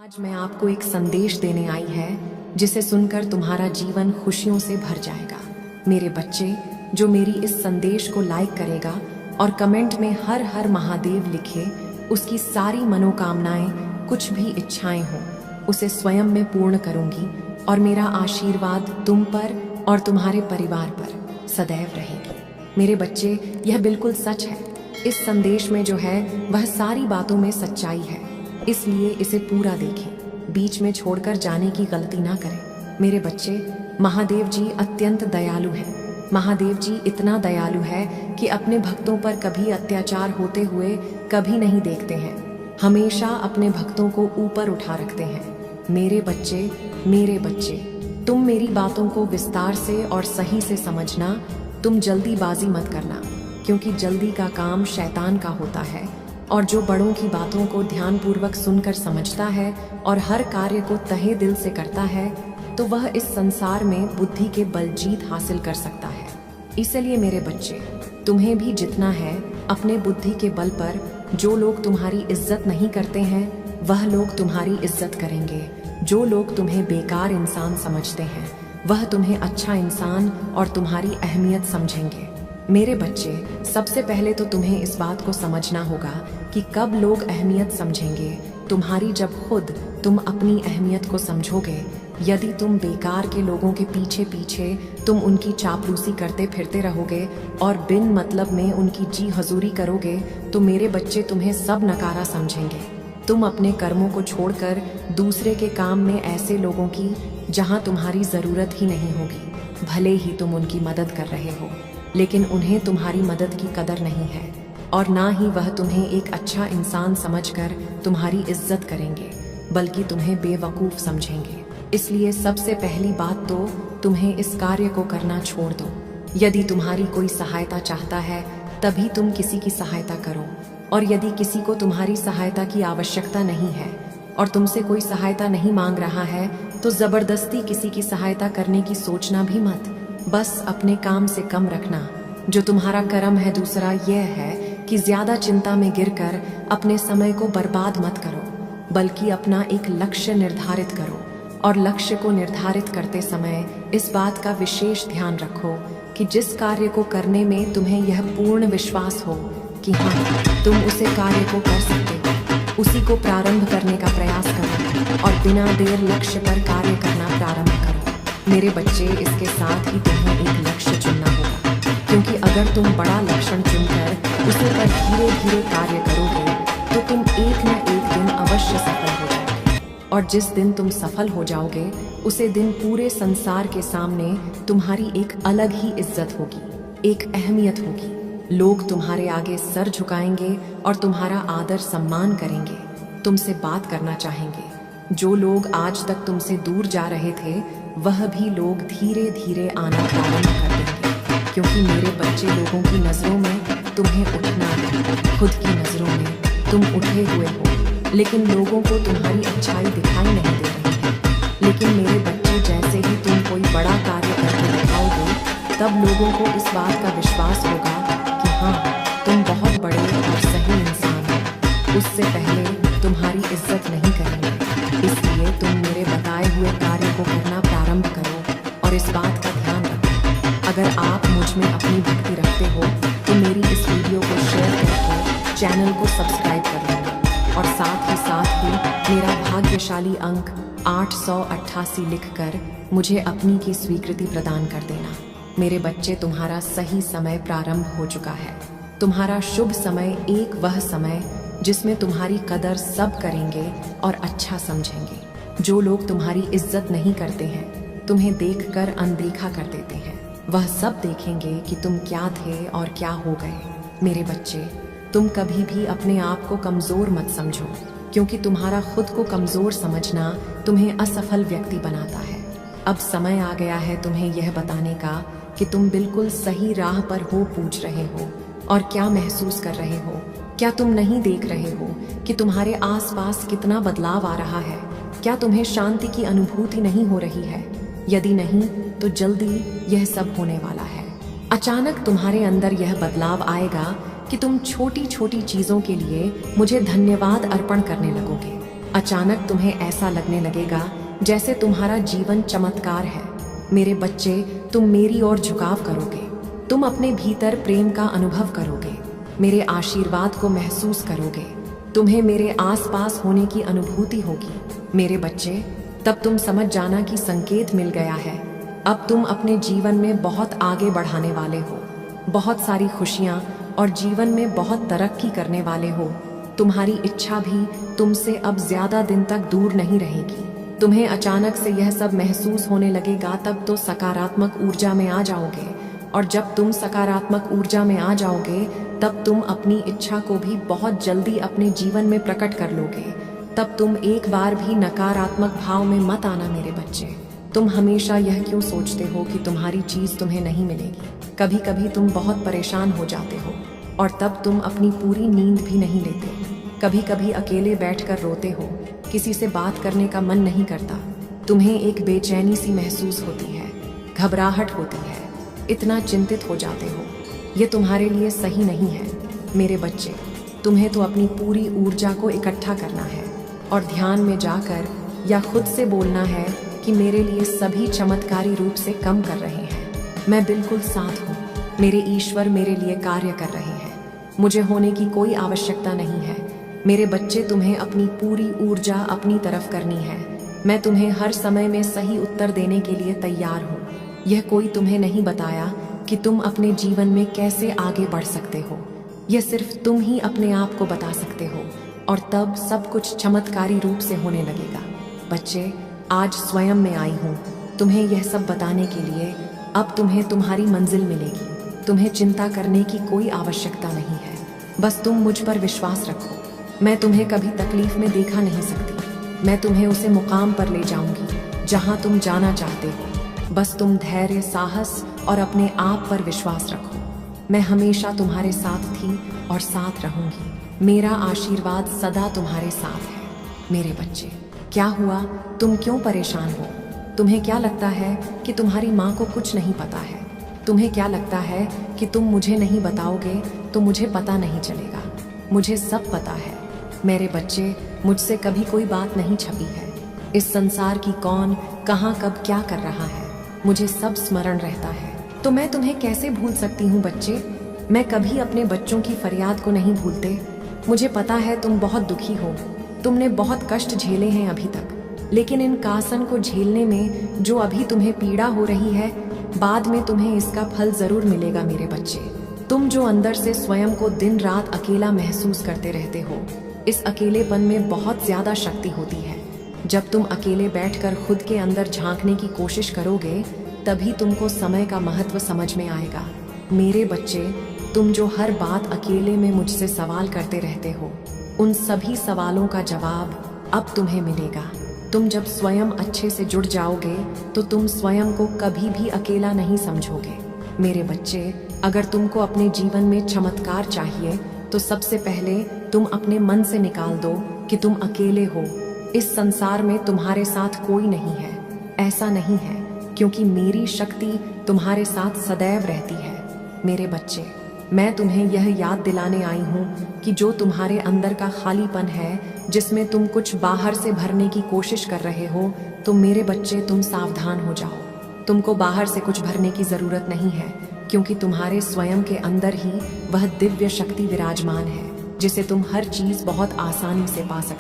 आज मैं आपको एक संदेश देने आई है जिसे सुनकर तुम्हारा जीवन खुशियों से भर जाएगा। मेरे बच्चे, जो मेरी इस संदेश को लाइक करेगा और कमेंट में हर हर महादेव लिखे, उसकी सारी मनोकामनाएं, कुछ भी इच्छाएं हों, उसे स्वयं में पूर्ण करूंगी और मेरा आशीर्वाद तुम पर और तुम्हारे परिवार पर सदैव रहेगी। मेरे बच्चे, यह बिल्कुल सच है। इस संदेश में जो है वह सारी बातों में सच्चाई है, इसलिए इसे पूरा देखें, बीच में छोड़कर जाने की गलती ना करें। मेरे बच्चे, महादेव जी अत्यंत दयालु हैं। महादेव जी इतना दयालु है कि अपने भक्तों पर कभी अत्याचार होते हुए कभी नहीं देखते हैं, हमेशा अपने भक्तों को ऊपर उठा रखते हैं। मेरे बच्चे, तुम मेरी बातों को विस्तार से और सही से समझना। तुम जल्दीबाजी मत करना, क्योंकि जल्दी का काम शैतान का होता है, और जो बड़ों की बातों को ध्यानपूर्वक सुनकर समझता है और हर कार्य को तहे दिल से करता है, तो वह इस संसार में बुद्धि के बल जीत हासिल कर सकता है। इसलिए मेरे बच्चे, तुम्हें भी जितना है अपने बुद्धि के बल पर। जो लोग तुम्हारी इज्जत नहीं करते हैं, वह लोग तुम्हारी इज्जत करेंगे। जो लोग तुम्हें बेकार इंसान समझते हैं, वह तुम्हें अच्छा इंसान और तुम्हारी अहमियत समझेंगे। मेरे बच्चे, सबसे पहले तो तुम्हें इस बात को समझना होगा कि कब लोग अहमियत समझेंगे तुम्हारी, जब खुद तुम अपनी अहमियत को समझोगे। यदि तुम बेकार के लोगों के पीछे पीछे तुम उनकी चापलूसी करते फिरते रहोगे और बिन मतलब में उनकी जी हजूरी करोगे, तो मेरे बच्चे तुम्हें सब नकारा समझेंगे। तुम अपने कर्मों को छोड़कर दूसरे के काम में ऐसे लोगों की जहां तुम्हारी जरूरत ही नहीं होगी, भले ही तुम उनकी मदद कर रहे हो, लेकिन उन्हें तुम्हारी मदद की कदर नहीं है, और ना ही वह तुम्हें एक अच्छा इंसान समझकर तुम्हारी इज्जत करेंगे, बल्कि तुम्हें बेवकूफ़ समझेंगे। इसलिए सबसे पहली बात तो तुम्हें इस कार्य को करना छोड़ दो। यदि तुम्हारी कोई सहायता चाहता है, तभी तुम किसी की सहायता करो, और यदि किसी को तुम्हारी सहायता की आवश्यकता नहीं है और तुमसे कोई सहायता नहीं मांग रहा है, तो ज़बरदस्ती किसी की सहायता करने की सोचना भी मत। बस अपने काम से कम रखना। जो तुम्हारा कर्म है, दूसरा यह है कि ज्यादा चिंता में गिरकर अपने समय को बर्बाद मत करो, बल्कि अपना एक लक्ष्य निर्धारित करो, और लक्ष्य को निर्धारित करते समय इस बात का विशेष ध्यान रखो कि जिस कार्य को करने में तुम्हें यह पूर्ण विश्वास हो कि हाँ, तुम उसे कार्य को कर सकते हो, उसी को प्रारंभ करने का प्रयास करो और बिना देर लक्ष्य पर कार्य करना प्रारंभ करो। मेरे बच्चे, इसके साथ ही तुम्हें एक लक्ष्य चुनना होगा, क्योंकि अगर तुम बड़ा लक्ष्य चुनकर उसे पर धीरे धीरे कार्य करोगे, तो तुम एक न एक दिन अवश्य सफल हो जाओगे। और जिस दिन तुम सफल हो जाओगे, उसे दिन पूरे संसार के सामने तुम्हारी एक अलग ही इज्जत होगी, एक अहमियत होगी। लोग तुम्हारे आगे सर झुकाएंगे और तुम्हारा आदर सम्मान करेंगे, तुमसे बात करना चाहेंगे। जो लोग आज तक तुमसे दूर जा रहे थे, वह भी लोग धीरे धीरे आना प्रारंभ कर देंगे, क्योंकि मेरे बच्चे, लोगों की नज़रों में तुम्हें उठना है, खुद की नज़रों में तुम उठे हुए हो, लेकिन लोगों को तुम्हारी अच्छाई दिखाई नहीं दे रही है। लेकिन मेरे बच्चे, जैसे ही तुम कोई बड़ा कार्य करके दिखाओगे, तब लोगों को इस बात का विश्वास होगा कि हाँ, तुम बहुत बड़े और सही इंसान हो। उससे पहले तुम्हारी इज्जत नहीं करेंगे। इसलिए तुम मेरे बताए हुए कार्य को करना प्रारंभ करो, और इस बात का ध्यान रखो, अगर आप मुझ में अपनी भक्ति रखते हो, तो मेरी इस वीडियो को शेयर करके चैनल को सब्सक्राइब कर लेना, और साथ ही मेरा भाग्यशाली अंक 888 लिखकर मुझे अपनी की स्वीकृति प्रदान कर देना। मेरे बच्चे, तुम्हारा सही समय प्रारंभ हो चुका है। तुम्हारा शुभ समय एक वह समय जिसमें तुम्हारी कदर सब करेंगे और अच्छा समझेंगे। जो लोग तुम्हारी इज्जत नहीं करते हैं, तुम्हें देखकर अनदेखा कर देते हैं, वह सब देखेंगे कि तुम क्या थे और क्या हो गए। मेरे बच्चे, तुम कभी भी अपने आप को कमज़ोर मत समझो, क्योंकि तुम्हारा खुद को कमज़ोर समझना तुम्हें असफल व्यक्ति बनाता है। अब समय आ गया है तुम्हें यह बताने का कि तुम बिल्कुल सही राह पर हो, पूछ रहे हो और क्या महसूस कर रहे हो। क्या तुम नहीं देख रहे हो कि तुम्हारे आसपास कितना बदलाव आ रहा है? क्या तुम्हें शांति की अनुभूति नहीं हो रही है? यदि नहीं, तो जल्दी यह सब होने वाला है। अचानक तुम्हारे अंदर यह बदलाव आएगा कि तुम छोटी छोटी चीजों के लिए मुझे धन्यवाद अर्पण करने लगोगे। अचानक तुम्हें ऐसा लगने लगेगा जैसे तुम्हारा जीवन चमत्कार है। मेरे बच्चे, तुम मेरी ओर झुकाव करोगे, तुम अपने भीतर प्रेम का अनुभव करोगे, मेरे आशीर्वाद को महसूस करोगे, तुम्हें मेरे आसपास होने की अनुभूति होगी। मेरे बच्चे, तब तुम समझ जाना कि संकेत मिल गया है। अब तुम अपने जीवन में बहुत आगे बढ़ाने वाले हो, बहुत सारी खुशियाँ और जीवन में बहुत तरक्की करने वाले हो। तुम्हारी इच्छा भी तुमसे अब ज्यादा दिन तक दूर नहीं रहेगी। तुम्हें अचानक से यह सब महसूस होने लगेगा, तब तो सकारात्मक ऊर्जा में आ जाओगे, और जब तुम सकारात्मक ऊर्जा में आ जाओगे तब तुम अपनी इच्छा को भी बहुत जल्दी अपने जीवन में प्रकट कर लोगे। तब तुम एक बार भी नकारात्मक भाव में मत आना मेरे बच्चे। तुम हमेशा यह क्यों सोचते हो कि तुम्हारी चीज तुम्हें नहीं मिलेगी? कभी कभी तुम बहुत परेशान हो जाते हो और तब तुम अपनी पूरी नींद भी नहीं लेते। कभी कभी अकेले बैठकर रोते हो, किसी से बात करने का मन नहीं करता, तुम्हें एक बेचैनी सी महसूस होती है, घबराहट होती है, इतना चिंतित हो जाते हो। ये तुम्हारे लिए सही नहीं है मेरे बच्चे। तुम्हें तो अपनी पूरी ऊर्जा को इकट्ठा करना है और ध्यान में जाकर या खुद से बोलना है कि मेरे लिए सभी चमत्कारी रूप से काम कर रहे हैं, मैं बिल्कुल साथ हूँ, मेरे ईश्वर मेरे लिए कार्य कर रहे हैं, मुझे होने की कोई आवश्यकता नहीं है। मेरे बच्चे, तुम्हें अपनी पूरी ऊर्जा अपनी तरफ करनी है। मैं तुम्हें हर समय में सही उत्तर देने के लिए तैयार हूँ। यह कोई तुम्हें नहीं बताया कि तुम अपने जीवन में कैसे आगे बढ़ सकते हो, यह सिर्फ तुम ही अपने आप को बता सकते हो, और तब सब कुछ चमत्कारी रूप से होने लगेगा। बच्चे, आज स्वयं मैं आई हूँ तुम्हें यह सब बताने के लिए। अब तुम्हें तुम्हारी मंजिल मिलेगी, तुम्हें चिंता करने की कोई आवश्यकता नहीं है, बस तुम मुझ पर विश्वास रखो। मैं तुम्हें कभी तकलीफ में देखा नहीं सकती, मैं तुम्हें उसे मुकाम पर ले जाऊंगी जहां तुम जाना चाहते हो। बस तुम धैर्य, साहस और अपने आप पर विश्वास रखो। मैं हमेशा तुम्हारे साथ थी और साथ रहूंगी। मेरा आशीर्वाद सदा तुम्हारे साथ है मेरे बच्चे। क्या हुआ? तुम क्यों परेशान हो? तुम्हें क्या लगता है कि तुम्हारी माँ को कुछ नहीं पता है? तुम्हें क्या लगता है कि तुम मुझे नहीं बताओगे तो मुझे पता नहीं चलेगा? मुझे सब पता है मेरे बच्चे, मुझसे कभी कोई बात नहीं छपी है। इस संसार की कौन, कहाँ, कब क्या कर रहा है, मुझे सब स्मरण रहता है, तो मैं तुम्हें कैसे भूल सकती हूँ बच्चे? मैं कभी अपने बच्चों की फरियाद को नहीं भूलते। मुझे पता है तुम बहुत दुखी हो, तुमने बहुत कष्ट झेले हैं अभी तक, लेकिन इन कासन को झेलने में जो अभी तुम्हें पीड़ा हो रही है, बाद में तुम्हें इसका फल जरूर मिलेगा मेरे बच्चे। तुम जो अंदर से स्वयं को दिन रात अकेला महसूस करते रहते हो, इस अकेलेपन में बहुत ज्यादा शक्ति होती है। जब तुम अकेले बैठकर खुद के अंदर झांकने की कोशिश करोगे, तभी तुमको समय का महत्व समझ में आएगा। मेरे बच्चे, तुम जो हर बात अकेले में मुझसे सवाल करते रहते हो, उन सभी सवालों का जवाब अब तुम्हें मिलेगा। तुम जब स्वयं अच्छे से जुड़ जाओगे तो तुम स्वयं को कभी भी अकेला नहीं समझोगे। मेरे बच्चे, अगर तुमको अपने जीवन में चमत्कार चाहिए तो सबसे पहले तुम अपने मन से निकाल दो कि तुम अकेले हो। इस संसार में तुम्हारे साथ कोई नहीं है, ऐसा नहीं है, क्योंकि मेरी शक्ति तुम्हारे साथ सदैव रहती है। मेरे बच्चे, मैं तुम्हें यह याद दिलाने आई हूँ कि जो तुम्हारे अंदर का खालीपन है, जिसमें तुम कुछ बाहर से भरने की कोशिश कर रहे हो, तो मेरे बच्चे तुम सावधान हो जाओ। तुमको बाहर से कुछ भरने की जरूरत नहीं है, क्योंकि तुम्हारे स्वयं के अंदर ही वह दिव्य शक्ति विराजमान है, जिसे तुम हर चीज बहुत आसानी से पा सकते हो।